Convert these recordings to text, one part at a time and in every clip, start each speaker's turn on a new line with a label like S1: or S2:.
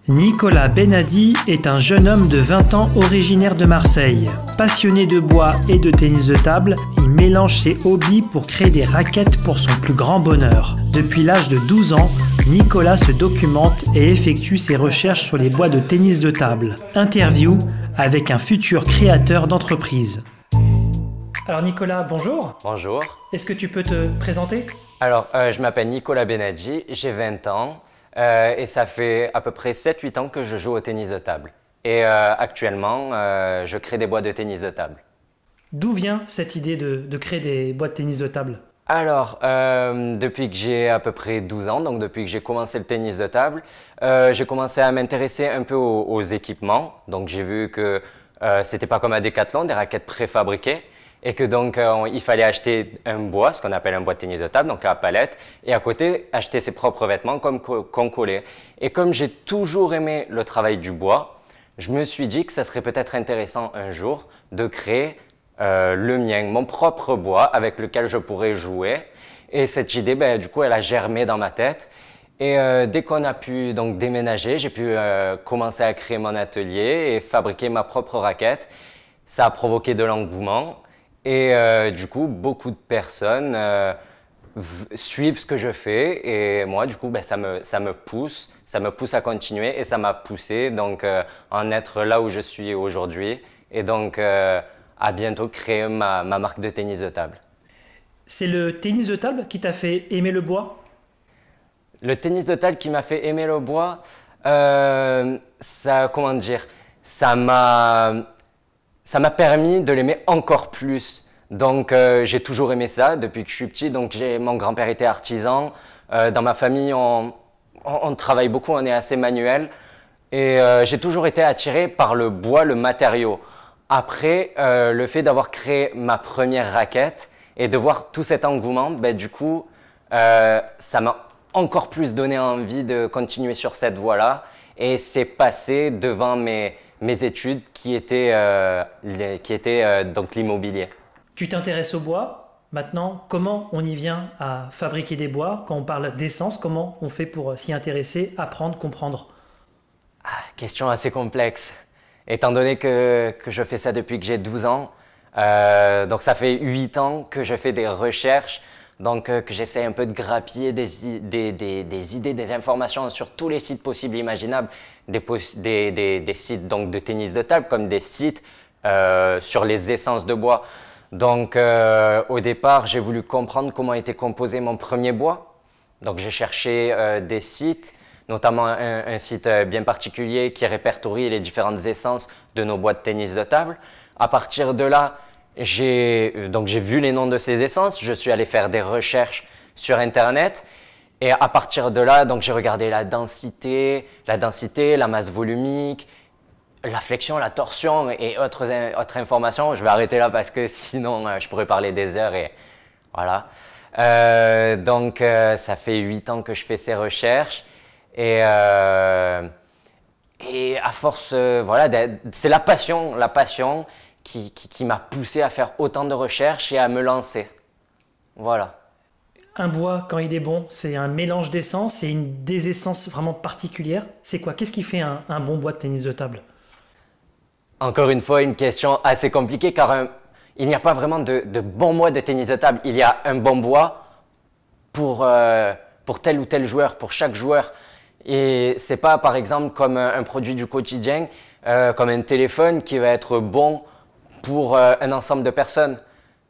S1: Nicolas Benadi est un jeune homme de 20 ans originaire de Marseille. Passionné de bois et de tennis de table, il mélange ses hobbies pour créer des raquettes pour son plus grand bonheur. Depuis l'âge de 12 ans, Nicolas se documente et effectue ses recherches sur les bois de tennis de table. Interview avec un futur créateur d'entreprise. Alors Nicolas, bonjour.
S2: Bonjour.
S1: Est-ce que tu peux te présenter ?
S2: Alors, je m'appelle Nicolas Benadi, j'ai 20 ans et ça fait à peu près 7-8 ans que je joue au tennis de table. Et actuellement, je crée des bois de tennis de table.
S1: D'où vient cette idée de créer des bois de tennis de table ?
S2: Alors, depuis que j'ai à peu près 12 ans, donc depuis que j'ai commencé le tennis de table, j'ai commencé à m'intéresser un peu aux équipements. Donc, j'ai vu que c'était pas comme à Decathlon, des raquettes préfabriquées. Et que donc il fallait acheter un bois, ce qu'on appelle un bois de tennis de table, donc la palette, et à côté acheter ses propres vêtements qu'on collait. Et comme j'ai toujours aimé le travail du bois, je me suis dit que ça serait peut-être intéressant un jour de créer le mien, mon propre bois avec lequel je pourrais jouer. Et cette idée, du coup, elle a germé dans ma tête. Et dès qu'on a pu donc déménager, j'ai pu commencer à créer mon atelier et fabriquer ma propre raquette. Ça a provoqué de l'engouement. Et du coup, beaucoup de personnes suivent ce que je fais et moi, du coup, ça me pousse à continuer et ça m'a poussé donc en être là où je suis aujourd'hui et donc à bientôt créer ma marque de tennis de table.
S1: C'est le tennis de table qui t'a fait aimer le bois ?
S2: Le tennis de table qui m'a fait aimer le bois, comment dire, ça m'a permis de l'aimer encore plus. Donc j'ai toujours aimé ça depuis que je suis petit. Donc mon grand-père était artisan. Dans ma famille, on travaille beaucoup, on est assez manuel. Et j'ai toujours été attiré par le bois, le matériau. Après, le fait d'avoir créé ma première raquette et de voir tout cet engouement, du coup, ça m'a encore plus donné envie de continuer sur cette voie-là. Et c'est passé devant mes études qui étaient donc l'immobilier.
S1: Tu t'intéresses au bois. Maintenant, comment on y vient à fabriquer des bois ? Quand on parle d'essence, comment on fait pour s'y intéresser, apprendre, comprendre ?
S2: Question assez complexe. Étant donné que je fais ça depuis que j'ai 12 ans, donc ça fait 8 ans que je fais des recherches, donc que j'essaie un peu de grappiller des idées, des informations sur tous les sites possibles et imaginables, des sites donc, de tennis de table comme des sites sur les essences de bois. Donc au départ, j'ai voulu comprendre comment était composé mon premier bois. Donc j'ai cherché des sites, notamment un site bien particulier qui répertorie les différentes essences de nos bois de tennis de table. À partir de là, j'ai vu les noms de ces essences, je suis allé faire des recherches sur Internet. Et à partir de là, j'ai regardé la densité, la masse volumique, la flexion, la torsion et autres informations. Je vais arrêter là parce que sinon je pourrais parler des heures et voilà. Ça fait 8 ans que je fais ces recherches et à force, c'est la passion qui m'a poussé à faire autant de recherches et à me lancer. Voilà.
S1: Un bois, quand il est bon, c'est un mélange d'essences, c'est des essences vraiment particulières. C'est quoi ? Qu'est-ce qui fait un bon bois de tennis de table ?
S2: Encore une fois, une question assez compliquée car il n'y a pas vraiment de bon bois de tennis de table. Il y a un bon bois pour tel ou tel joueur, pour chaque joueur. Et c'est pas par exemple comme un produit du quotidien, comme un téléphone qui va être bon pour un ensemble de personnes.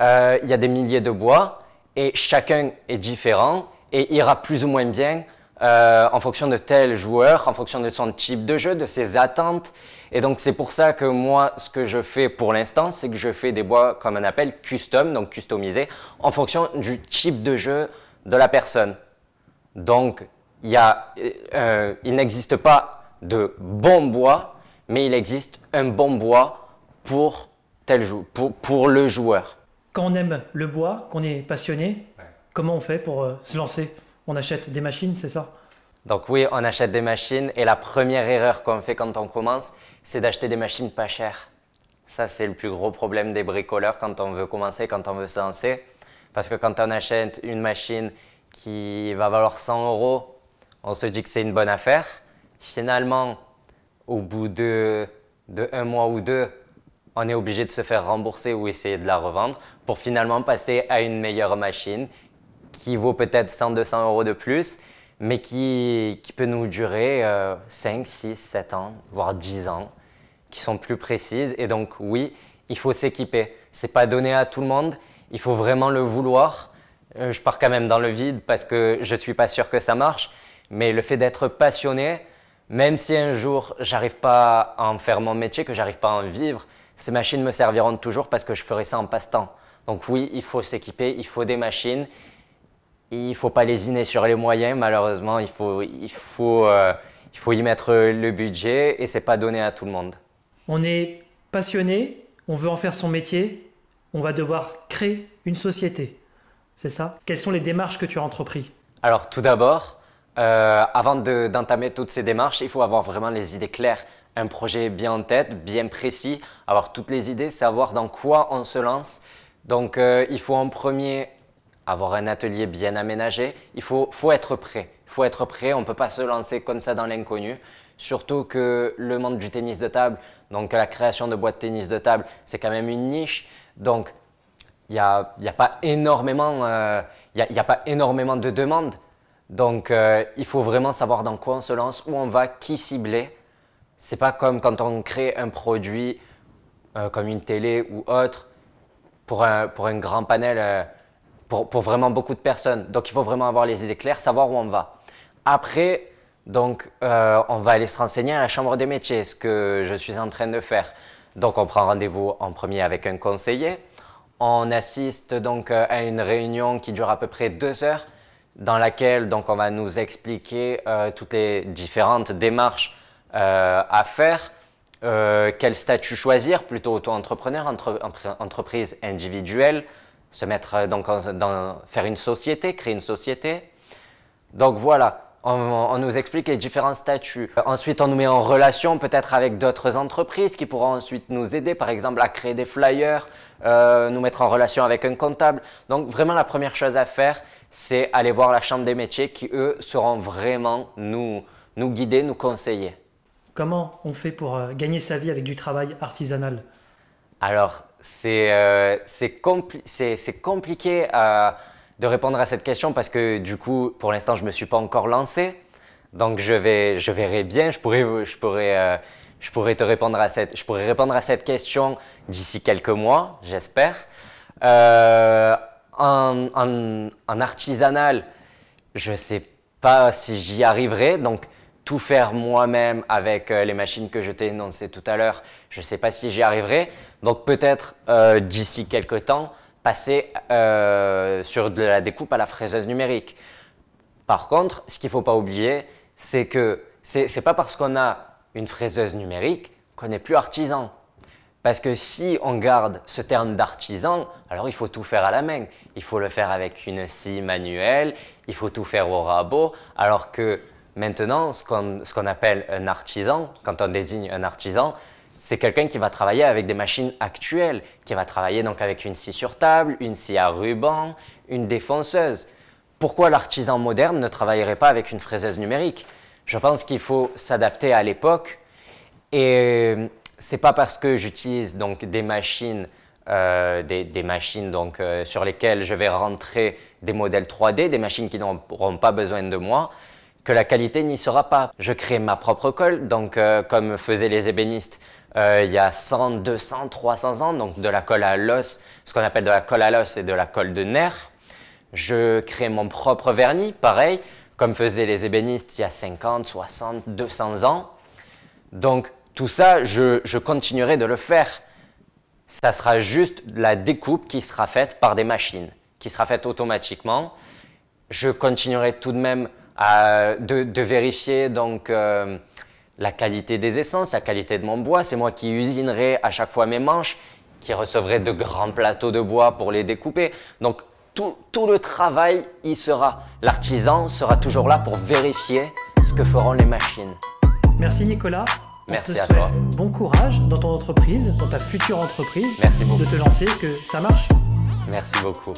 S2: Il y a des milliers de bois et chacun est différent et ira plus ou moins bien en fonction de tel joueur, en fonction de son type de jeu, de ses attentes. Et donc c'est pour ça que moi, ce que je fais pour l'instant, c'est que je fais des bois comme on appelle custom, donc customisés, en fonction du type de jeu de la personne. Donc il n'existe pas de bon bois, mais il existe un bon bois pour pour le joueur.
S1: Quand on aime le bois, qu'on est passionné, comment on fait pour se lancer ? On achète des machines, c'est ça ?
S2: Donc oui, on achète des machines et la première erreur qu'on fait quand on commence, c'est d'acheter des machines pas chères. Ça, c'est le plus gros problème des bricoleurs quand on veut commencer, quand on veut se lancer. Parce que quand on achète une machine qui va valoir 100 €, on se dit que c'est une bonne affaire. Finalement, au bout de 1 mois ou 2, on est obligé de se faire rembourser ou essayer de la revendre pour finalement passer à une meilleure machine qui vaut peut-être 100-200 euros de plus, mais qui peut nous durer 5, 6, 7 ans, voire 10 ans, qui sont plus précises. Et donc oui, il faut s'équiper. Ce n'est pas donné à tout le monde, il faut vraiment le vouloir. Je pars quand même dans le vide parce que je ne suis pas sûr que ça marche, mais le fait d'être passionné, même si un jour j'arrive pas à en faire mon métier, que j'arrive pas à en vivre, ces machines me serviront toujours parce que je ferai ça en passe-temps. Donc oui, il faut s'équiper, il faut des machines. Il ne faut pas lésiner sur les moyens, malheureusement, il faut y mettre le budget et ce n'est pas donné à tout le monde.
S1: On est passionné, on veut en faire son métier, on va devoir créer une société, c'est ça? Quelles sont les démarches que tu as entreprises?
S2: Alors tout d'abord, avant d'entamer toutes ces démarches, il faut avoir vraiment les idées claires, un projet bien en tête, bien précis, avoir toutes les idées, savoir dans quoi on se lance. Donc il faut en premier avoir un atelier bien aménagé, il faut être prêt. Il faut être prêt, on ne peut pas se lancer comme ça dans l'inconnu. Surtout que le monde du tennis de table, donc la création de boîtes de tennis de table, c'est quand même une niche. Donc, il n'y a pas énormément de demandes. Donc, il faut vraiment savoir dans quoi on se lance, où on va, qui cibler. Ce n'est pas comme quand on crée un produit comme une télé ou autre pour un grand panel. Pour vraiment beaucoup de personnes. Donc, il faut vraiment avoir les idées claires, savoir où on va. Après, donc, on va aller se renseigner à la chambre des métiers, ce que je suis en train de faire. Donc, on prend rendez-vous en premier avec un conseiller. On assiste donc à une réunion qui dure à peu près 2 heures, dans laquelle donc, on va nous expliquer toutes les différentes démarches à faire. Quel statut choisir, plutôt auto-entrepreneur, entreprise individuelle, se mettre faire une société, créer une société. Donc voilà, on nous explique les différents statuts. Ensuite, on nous met en relation peut-être avec d'autres entreprises qui pourront ensuite nous aider, par exemple à créer des flyers, nous mettre en relation avec un comptable. Donc vraiment, la première chose à faire, c'est aller voir la chambre des métiers qui, eux, seront vraiment nous guider, nous conseiller.
S1: Comment on fait pour gagner sa vie avec du travail artisanal?
S2: Alors, c'est compliqué de répondre à cette question parce que du coup, pour l'instant, je ne me suis pas encore lancé. Donc, je verrai bien. Je pourrais répondre à cette question d'ici quelques mois, j'espère. En artisanal, je ne sais pas si j'y arriverai. Donc, tout faire moi-même avec les machines que je t'ai énoncées tout à l'heure, je ne sais pas si j'y arriverai. Donc peut-être d'ici quelques temps, passer sur de la découpe à la fraiseuse numérique. Par contre, ce qu'il ne faut pas oublier, c'est que ce n'est pas parce qu'on a une fraiseuse numérique qu'on n'est plus artisan. Parce que si on garde ce terme d'artisan, alors il faut tout faire à la main. Il faut le faire avec une scie manuelle, il faut tout faire au rabot, alors que maintenant, ce qu'on appelle un artisan, quand on désigne un artisan, c'est quelqu'un qui va travailler avec des machines actuelles, qui va travailler donc avec une scie sur table, une scie à ruban, une défonceuse. Pourquoi l'artisan moderne ne travaillerait pas avec une fraiseuse numérique? Je pense qu'il faut s'adapter à l'époque et c'est pas parce que j'utilise donc des machines, sur lesquelles je vais rentrer des modèles 3D, des machines qui n'auront pas besoin de moi, que la qualité n'y sera pas. Je crée ma propre colle, donc comme faisaient les ébénistes il y a 100, 200, 300 ans, donc de la colle à l'os, ce qu'on appelle de la colle à l'os et de la colle de nerf. Je crée mon propre vernis, pareil, comme faisaient les ébénistes il y a 50, 60, 200 ans. Donc tout ça, je continuerai de le faire. Ça sera juste la découpe qui sera faite par des machines, qui sera faite automatiquement. Je continuerai tout de même de vérifier donc la qualité des essences, la qualité de mon bois. C'est moi qui usinerai à chaque fois mes manches, qui recevrai de grands plateaux de bois pour les découper. Donc tout le travail y sera. L'artisan sera toujours là pour vérifier ce que feront les machines.
S1: Merci Nicolas.
S2: Merci à toi.
S1: Bon courage dans ton entreprise, dans ta future entreprise.
S2: Merci beaucoup.
S1: De te lancer, que ça marche.
S2: Merci beaucoup.